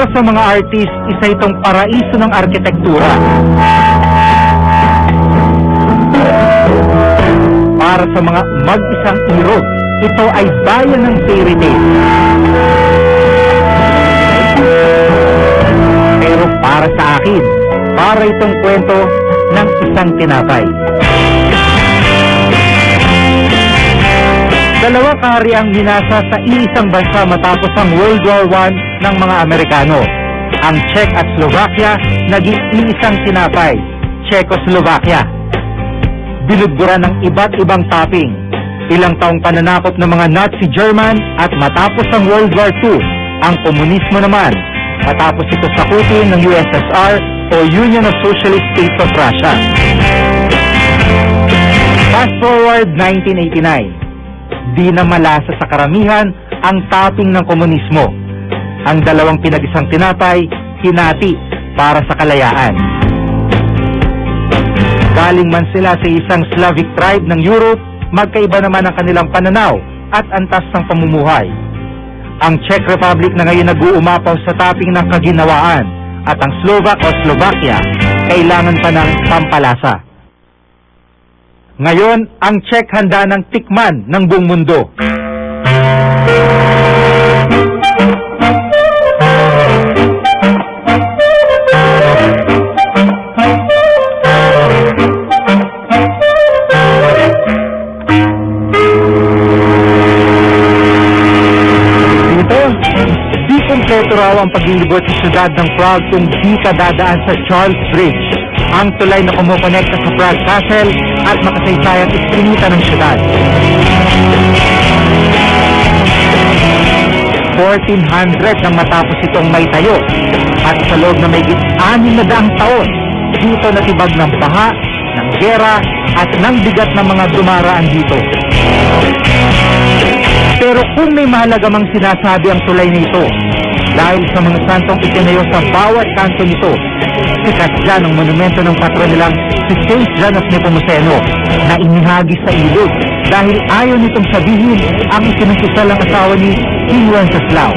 Para sa mga artist, isa itong paraiso ng arkitektura. Para sa mga mag-isang irog, ito ay bayan ng fairy tale. Pero para sa akin, para itong kwento ng isang tinapay. Dalawa kahari ang minasa sa iisang bansa matapos ang World War I ng mga Amerikano. Ang Czech at Slovakia naging iisang tinapay, Czechoslovakia. Binudburan ng iba't ibang topping. Ilang taong pananakop ng mga Nazi German at matapos ang World War II, ang komunismo naman, matapos ito sakutin ng USSR o Union of Socialist States of Russia. Fast forward 1989. Di na malasa sa karamihan ang topping ng komunismo. Ang dalawang pinag-isang tinapay, hinati para sa kalayaan. Galing man sila sa isang Slavic tribe ng Europe, magkaiba naman ang kanilang pananaw at antas ng pamumuhay. Ang Czech Republic na ngayon nag-uumapaw sa topping ng kaginawaan at ang Slovak o Slovakia kailangan pa ng pampalasa. Ngayon, ang Czech handa ng tikman ng buong mundo. Dito, di kompleto raw ang paglilibot sa siyudad ng Prague kung di ka dadaan sa Charles Bridge, ang tulay na kumukonekta sa Prague Castle at makasaysayang isprinita ng siyudad. 1400 nang matapos itong may tayo at sa loob na may 600 taon, dito natibag ng baha, ng gera at ng bigat ng mga dumaraan dito. Pero kung may mahalaga mang sinasabi ang tulay na ito, dahil sa mga santong itinayo sa bawat kanto nito, sikat dyan ang monumento ng patron nilang si St. John of Nepomuceno na inihagis sa ilog dahil ayaw nitong sabihin ang isinungkisalang asawa ni King Wenceslao.